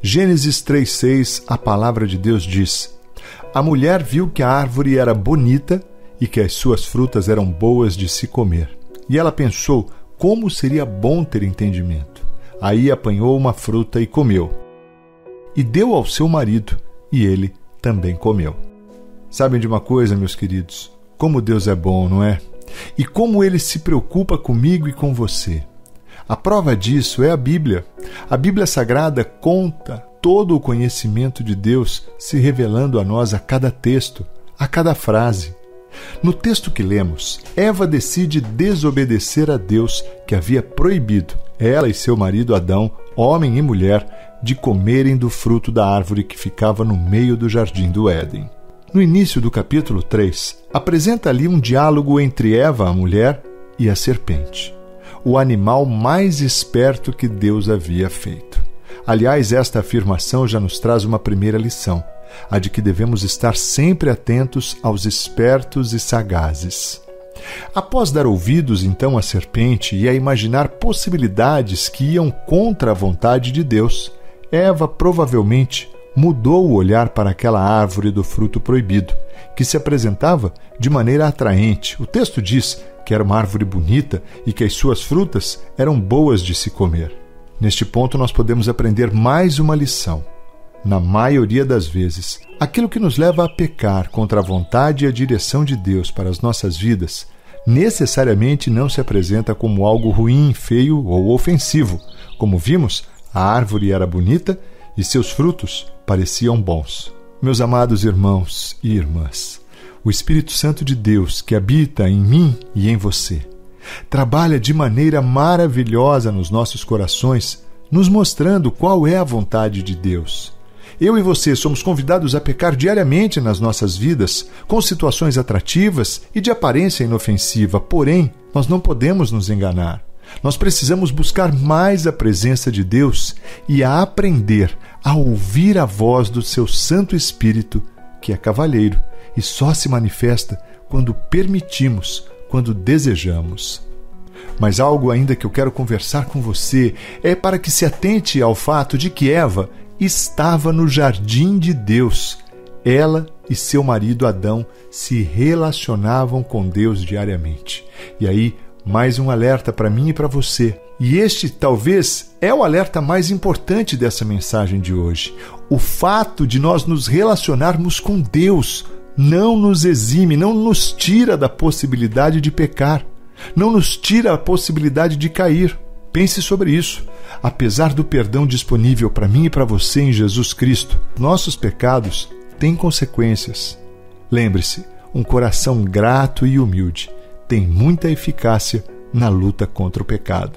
Gênesis 3:6, a palavra de Deus diz: A mulher viu que a árvore era bonita e que as suas frutas eram boas de se comer. E ela pensou, como seria bom ter entendimento. Aí apanhou uma fruta e comeu. E deu ao seu marido, e ele também comeu. Sabem de uma coisa, meus queridos? Como Deus é bom, não é? E como Ele se preocupa comigo e com você. A prova disso é a Bíblia. A Bíblia Sagrada conta todo o conhecimento de Deus se revelando a nós a cada texto, a cada frase. No texto que lemos, Eva decide desobedecer a Deus que havia proibido ela e seu marido Adão, homem e mulher, de comerem do fruto da árvore que ficava no meio do jardim do Éden. No início do capítulo 3, apresenta ali um diálogo entre Eva, a mulher, e a serpente, o animal mais esperto que Deus havia feito. Aliás, esta afirmação já nos traz uma primeira lição, a de que devemos estar sempre atentos aos espertos e sagazes. Após dar ouvidos, então, à serpente e a imaginar possibilidades que iam contra a vontade de Deus, Eva provavelmente mudou o olhar para aquela árvore do fruto proibido, que se apresentava de maneira atraente. O texto diz que era uma árvore bonita e que as suas frutas eram boas de se comer. Neste ponto, nós podemos aprender mais uma lição. Na maioria das vezes, aquilo que nos leva a pecar contra a vontade e a direção de Deus para as nossas vidas necessariamente não se apresenta como algo ruim, feio ou ofensivo. Como vimos, a árvore era bonita e seus frutos pareciam bons. Meus amados irmãos e irmãs, o Espírito Santo de Deus que habita em mim e em você trabalha de maneira maravilhosa nos nossos corações, nos mostrando qual é a vontade de Deus. Eu e você somos convidados a pecar diariamente nas nossas vidas, com situações atrativas e de aparência inofensiva, porém, nós não podemos nos enganar. Nós precisamos buscar mais a presença de Deus e a aprender a ouvir a voz do seu Santo Espírito, que é cavalheiro e só se manifesta quando permitimos, quando desejamos. Mas algo ainda que eu quero conversar com você é para que se atente ao fato de que Eva estava no jardim de Deus. Ela e seu marido Adão se relacionavam com Deus diariamente. E aí, mais um alerta para mim e para você. E este, talvez, é o alerta mais importante dessa mensagem de hoje. O fato de nós nos relacionarmos com Deus não nos exime, não nos tira da possibilidade de pecar, não nos tira a possibilidade de cair. Pense sobre isso. Apesar do perdão disponível para mim e para você em Jesus Cristo, nossos pecados têm consequências. Lembre-se, um coração grato e humilde tem muita eficácia na luta contra o pecado.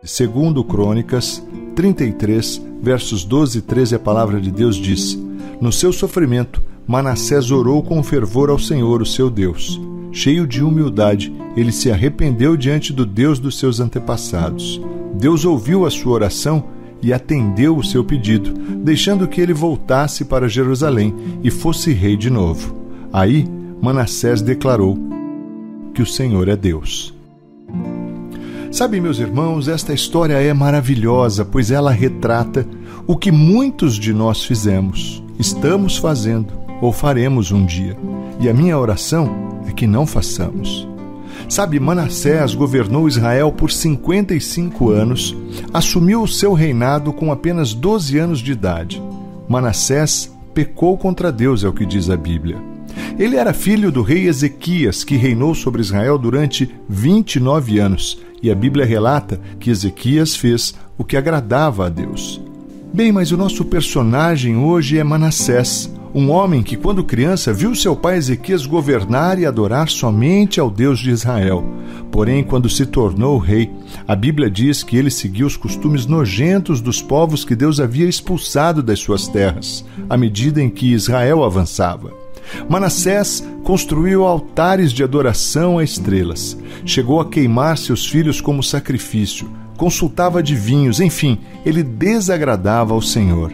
Segundo Crônicas 33, versos 12 e 13, a palavra de Deus diz: No seu sofrimento, Manassés orou com fervor ao Senhor, o seu Deus. Cheio de humildade, ele se arrependeu diante do Deus dos seus antepassados. Deus ouviu a sua oração e atendeu o seu pedido, deixando que ele voltasse para Jerusalém e fosse rei de novo. Aí, Manassés declarou que o Senhor é Deus. Sabe, meus irmãos, esta história é maravilhosa, pois ela retrata o que muitos de nós fizemos, estamos fazendo ou faremos um dia. E a minha oração é que não façamos. Sabe, Manassés governou Israel por 55 anos, assumiu o seu reinado com apenas 12 anos de idade. Manassés pecou contra Deus, é o que diz a Bíblia. Ele era filho do rei Ezequias, que reinou sobre Israel durante 29 anos, e a Bíblia relata que Ezequias fez o que agradava a Deus. Bem, mas o nosso personagem hoje é Manassés, um homem que, quando criança, viu seu pai Ezequias governar e adorar somente ao Deus de Israel. Porém, quando se tornou rei, a Bíblia diz que ele seguiu os costumes nojentos dos povos que Deus havia expulsado das suas terras, à medida em que Israel avançava. Manassés construiu altares de adoração a estrelas, chegou a queimar seus filhos como sacrifício, consultava adivinhos, enfim, ele desagradava ao Senhor.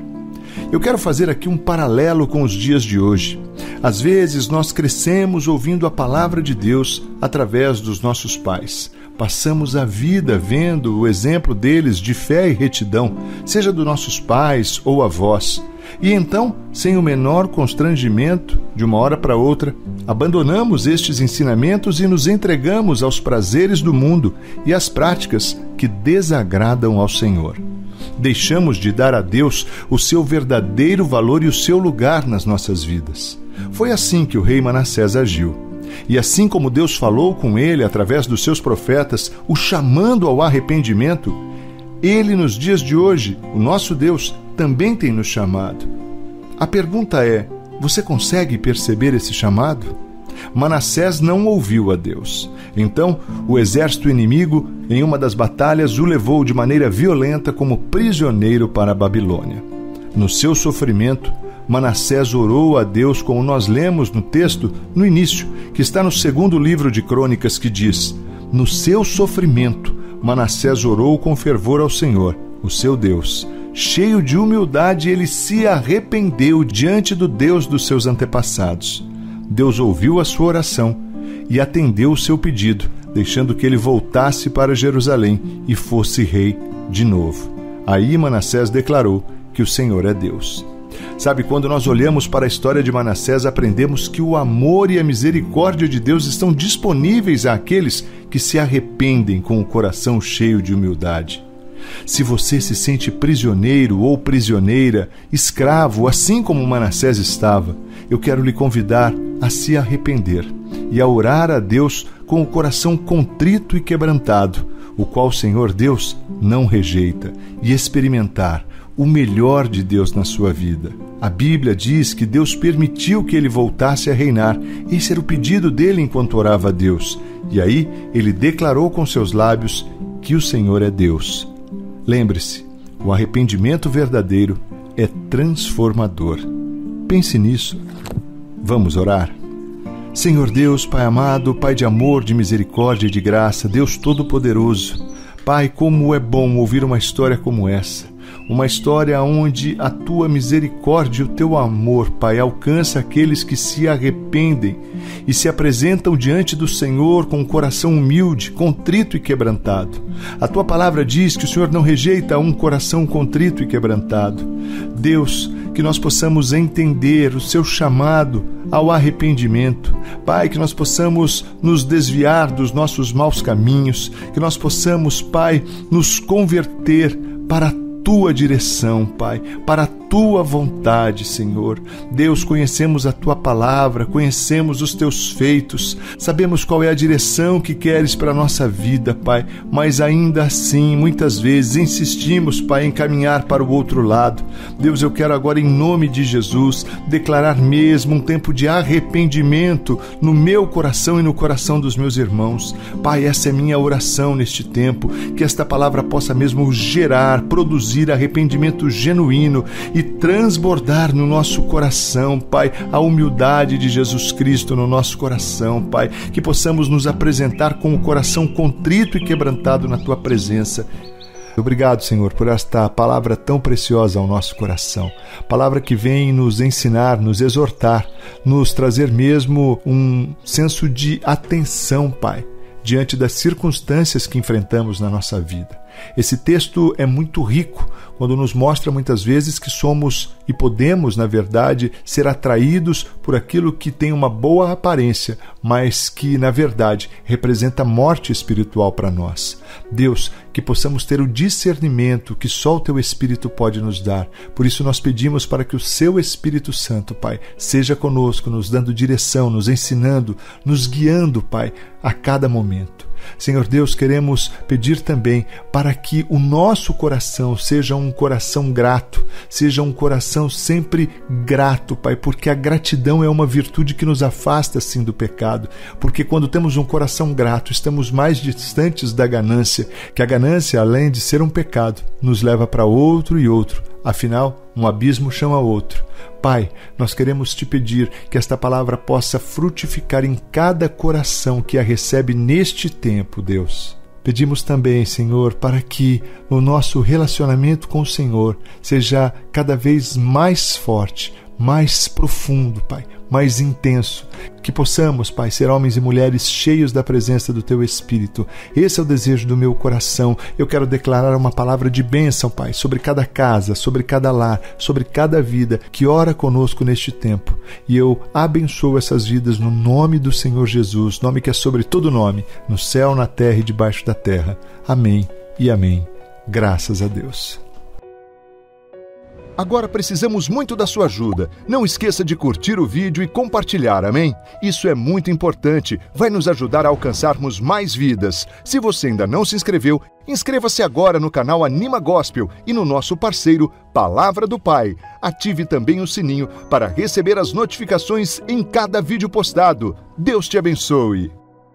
Eu quero fazer aqui um paralelo com os dias de hoje. Às vezes nós crescemos ouvindo a palavra de Deus através dos nossos pais. passamos a vida vendo o exemplo deles de fé e retidão, seja dos nossos pais ou avós. E então, sem o menor constrangimento, de uma hora para outra, abandonamos estes ensinamentos e nos entregamos aos prazeres do mundo e às práticas que desagradam ao Senhor. Deixamos de dar a Deus o seu verdadeiro valor e o seu lugar nas nossas vidas. Foi assim que o rei Manassés agiu. E assim como Deus falou com ele através dos seus profetas, o chamando ao arrependimento, ele nos dias de hoje, o nosso Deus, também tem nos chamado. A pergunta é, você consegue perceber esse chamado? Manassés não ouviu a Deus. Então, o exército inimigo, em uma das batalhas, o levou de maneira violenta como prisioneiro para a Babilônia. No seu sofrimento, Manassés orou a Deus, como nós lemos no texto, no início, que está no 2º livro de Crônicas, que diz: no seu sofrimento, Manassés orou com fervor ao Senhor, o seu Deus. Cheio de humildade, ele se arrependeu diante do Deus dos seus antepassados. Deus ouviu a sua oração e atendeu o seu pedido, deixando que ele voltasse para Jerusalém e fosse rei de novo. Aí Manassés declarou que o Senhor é Deus. Sabe, quando nós olhamos para a história de Manassés, aprendemos que o amor e a misericórdia de Deus estão disponíveis àqueles que se arrependem com o coração cheio de humildade. Se você se sente prisioneiro ou prisioneira, escravo, assim como Manassés estava, eu quero lhe convidar a se arrepender e a orar a Deus com o coração contrito e quebrantado, o qual o Senhor Deus não rejeita, e experimentar o melhor de Deus na sua vida. A Bíblia diz que Deus permitiu que ele voltasse a reinar. Esse era o pedido dele enquanto orava a Deus. E aí ele declarou com seus lábios que o Senhor é Deus. Lembre-se, o arrependimento verdadeiro é transformador. Pense nisso. Vamos orar? Senhor Deus, Pai amado, Pai de amor, de misericórdia e de graça, Deus Todo-Poderoso, Pai, como é bom ouvir uma história como essa. Uma história onde a Tua misericórdia e o Teu amor, Pai, alcança aqueles que se arrependem e se apresentam diante do Senhor com um coração humilde, contrito e quebrantado. A Tua palavra diz que o Senhor não rejeita um coração contrito e quebrantado. Deus, que nós possamos entender o Seu chamado ao arrependimento. Pai, que nós possamos nos desviar dos nossos maus caminhos, que nós possamos, Pai, nos converter para a Tua direção, Pai, para a Tua vontade, Senhor. Deus, conhecemos a Tua palavra, conhecemos os Teus feitos, sabemos qual é a direção que queres para a nossa vida, Pai, mas ainda assim, muitas vezes, insistimos, Pai, em caminhar para o outro lado. Deus, eu quero agora, em nome de Jesus, declarar mesmo um tempo de arrependimento no meu coração e no coração dos meus irmãos. Pai, essa é minha oração neste tempo, que esta palavra possa mesmo gerar, produzir arrependimento genuíno e transbordar no nosso coração, Pai, a humildade de Jesus Cristo no nosso coração, Pai, que possamos nos apresentar com o coração contrito e quebrantado na Tua presença. Obrigado, Senhor, por esta palavra tão preciosa ao nosso coração, palavra que vem nos ensinar, nos exortar, nos trazer mesmo um senso de atenção, Pai, diante das circunstâncias que enfrentamos na nossa vida. Esse texto é muito rico quando nos mostra muitas vezes que somos e podemos, na verdade, ser atraídos por aquilo que tem uma boa aparência, mas que, na verdade, representa morte espiritual para nós. Deus, que possamos ter o discernimento que só o Teu Espírito pode nos dar. Por isso nós pedimos para que o Seu Espírito Santo, Pai, seja conosco, nos dando direção, nos ensinando, nos guiando, Pai, a cada momento. Senhor Deus, queremos pedir também para que o nosso coração seja um coração grato, seja um coração sempre grato, Pai, porque a gratidão é uma virtude que nos afasta, sim, do pecado, porque quando temos um coração grato, estamos mais distantes da ganância, que a ganância, além de ser um pecado, nos leva para outro e outro. Afinal, um abismo chama outro. Pai, nós queremos Te pedir que esta palavra possa frutificar em cada coração que a recebe neste tempo, Deus. Pedimos também, Senhor, para que o nosso relacionamento com o Senhor seja cada vez mais forte, mais profundo, Pai, mais intenso. Que possamos, Pai, ser homens e mulheres cheios da presença do Teu Espírito. Esse é o desejo do meu coração. Eu quero declarar uma palavra de bênção, Pai, sobre cada casa, sobre cada lar, sobre cada vida que ora conosco neste tempo. E eu abençoo essas vidas no nome do Senhor Jesus, nome que é sobre todo nome, no céu, na terra e debaixo da terra. Amém e amém. Graças a Deus. Agora precisamos muito da sua ajuda. Não esqueça de curtir o vídeo e compartilhar, amém? Isso é muito importante, vai nos ajudar a alcançarmos mais vidas. Se você ainda não se inscreveu, inscreva-se agora no canal Anima Gospel e no nosso parceiro Palavra do Pai. Ative também o sininho para receber as notificações em cada vídeo postado. Deus te abençoe!